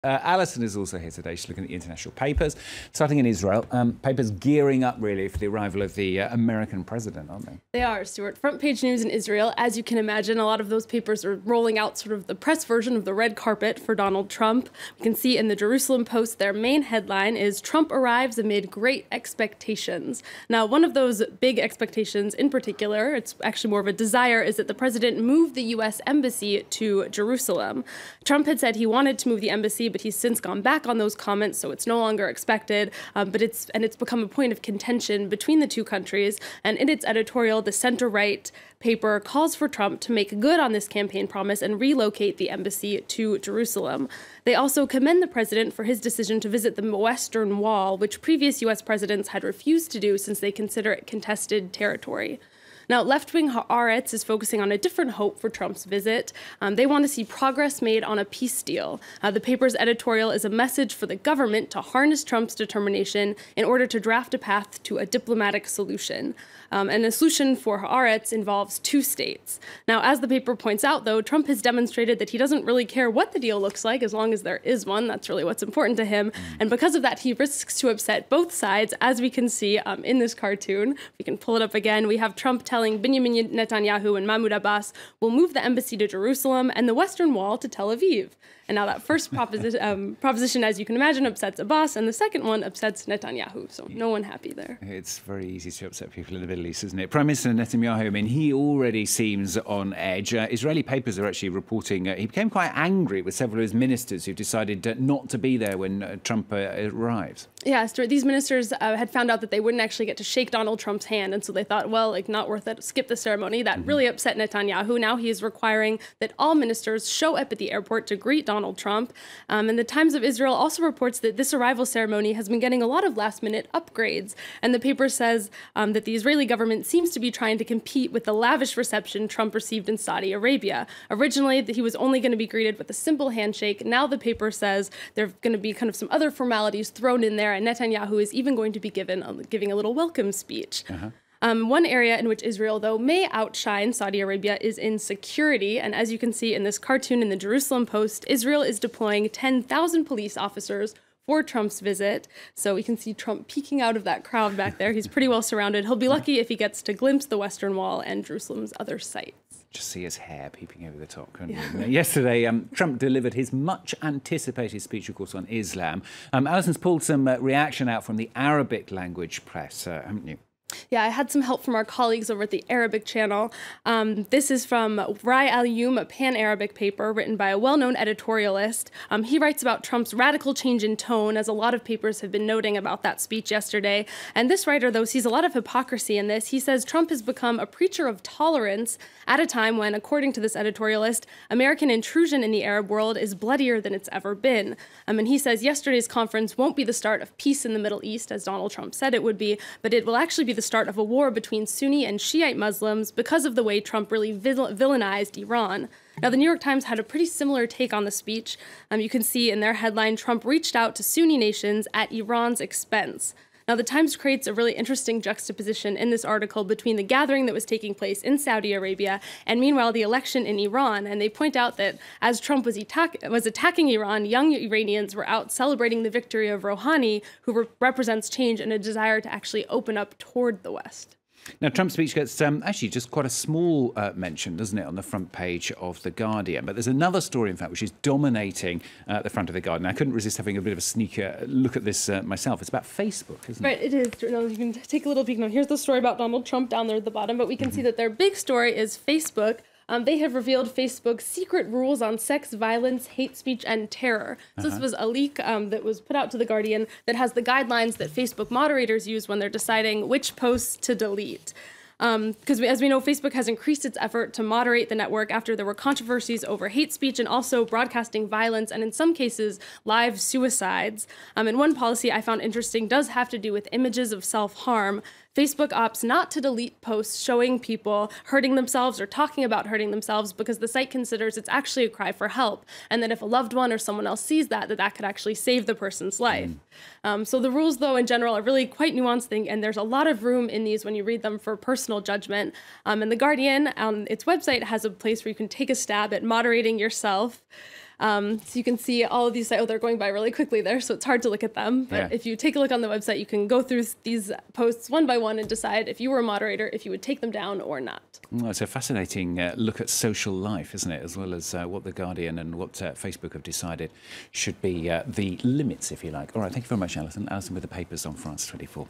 Alison is also here today. She's looking at the international papers, starting in Israel. Papers gearing up, really, for the arrival of the American president, aren't they? They are, Stuart. Front page news in Israel. As you can imagine, a lot of those papers are rolling out sort of the press version of the red carpet for Donald Trump. We can see in the Jerusalem Post, their main headline is "Trump arrives amid great expectations." Now, one of those big expectations in particular, it's actually more of a desire, is that the president move the U.S. embassy to Jerusalem. Trump had said he wanted to move the embassy, but he's since gone back on those comments, so it's no longer expected. But it's become a point of contention between the two countries. And in its editorial, the center-right paper calls for Trump to make good on this campaign promise and relocate the embassy to Jerusalem. They also commend the president for his decision to visit the Western Wall, which previous U.S. presidents had refused to do since they consider it contested territory. Now, left-wing Haaretz is focusing on a different hope for Trump's visit. They want to see progress made on a peace deal. The paper's editorial is a message for the government to harness Trump's determination in order to draft a path to a diplomatic solution. And a solution for Haaretz involves two states. Now, as the paper points out, though, Trump has demonstrated that he doesn't really care what the deal looks like as long as there is one. That's really what's important to him. And because of that, he risks to upset both sides, as we can see in this cartoon. We can pull it up again. We have Trump telling Benjamin Netanyahu and Mahmoud Abbas will move the embassy to Jerusalem and the Western Wall to Tel Aviv. And now that first proposition, as you can imagine, upsets Abbas, and the second one upsets Netanyahu. So no one happy there. It's very easy to upset people in the Middle East, isn't it? Prime Minister Netanyahu, I mean, he already seems on edge. Israeli papers are actually reporting he became quite angry with several of his ministers who decided not to be there when Trump arrives. Yeah, Stuart, these ministers had found out that they wouldn't actually get to shake Donald Trump's hand, and so they thought, well, not worth it, skip the ceremony. That really upset Netanyahu. Now he is requiring that all ministers show up at the airport to greet Donald Trump. And the Times of Israel also reports that this arrival ceremony has been getting a lot of last-minute upgrades. And the paper says that the Israeli government seems to be trying to compete with the lavish reception Trump received in Saudi Arabia. Originally, he was only going to be greeted with a simple handshake. Now the paper says there are going to be kind of some other formalities thrown in there, and Netanyahu is even going to be giving a little welcome speech. One area in which Israel, though, may outshine Saudi Arabia is in security. And as you can see in this cartoon in the Jerusalem Post, Israel is deploying 10,000 police officers for Trump's visit. So we can see Trump peeking out of that crowd back there. He's pretty well surrounded. He'll be lucky if he gets to glimpse the Western Wall and Jerusalem's other sites. Just see his hair peeping over the top, couldn't you? Yesterday, Trump delivered his much-anticipated speech, of course, on Islam. Alison's pulled some reaction out from the Arabic language press, haven't you? Yeah, I had some help from our colleagues over at the Arabic channel. This is from Rai Al-Youm, a pan-Arabic paper written by a well-known editorialist. He writes about Trump's radical change in tone, as a lot of papers have been noting about that speech yesterday. And this writer, though, sees a lot of hypocrisy in this. He says Trump has become a preacher of tolerance at a time when, according to this editorialist, American intrusion in the Arab world is bloodier than it's ever been. And he says yesterday's conference won't be the start of peace in the Middle East, as Donald Trump said it would be, but it will actually be the start of a war between Sunni and Shiite Muslims because of the way Trump really villainized Iran. Now, the New York Times had a pretty similar take on the speech. You can see in their headline, Trump reached out to Sunni nations at Iran's expense. Now, the Times creates a really interesting juxtaposition in this article between the gathering that was taking place in Saudi Arabia and, meanwhile, the election in Iran. And they point out that as Trump was attacking Iran, young Iranians were out celebrating the victory of Rouhani, who represents change and a desire to actually open up toward the West. Now, Trump's speech gets actually just quite a small mention, doesn't it, on the front page of The Guardian. But there's another story, in fact, which is dominating the front of The Guardian. I couldn't resist having a bit of a sneaker look at this myself. It's about Facebook, isn't it? Right, it is. No, you can take a little peek. Now, here's the story about Donald Trump down there at the bottom. But we can see that their big story is Facebook. They have revealed Facebook's secret rules on sex, violence, hate speech, and terror. So this was a leak that was put out to The Guardian that has the guidelines that Facebook moderators use when they're deciding which posts to delete. Because as we know, Facebook has increased its effort to moderate the network after there were controversies over hate speech and also broadcasting violence and in some cases live suicides. And one policy I found interesting does have to do with images of self-harm. Facebook opts not to delete posts showing people hurting themselves or talking about hurting themselves because the site considers it's actually a cry for help, and that if a loved one or someone else sees that could actually save the person's life. So the rules, though, in general are really quite nuanced, and there's a lot of room in these when you read them for personal judgment. And The Guardian, its website, has a place where you can take a stab at moderating yourself. So you can see all of these, they're going by really quickly there, so it's hard to look at them. But if you take a look on the website, you can go through these posts one by one and decide if you were a moderator, if you would take them down or not. Well, it's a fascinating look at social life, isn't it? As well as what The Guardian and what Facebook have decided should be the limits, if you like. All right, thank you very much, Alison. Alison with the papers on France 24.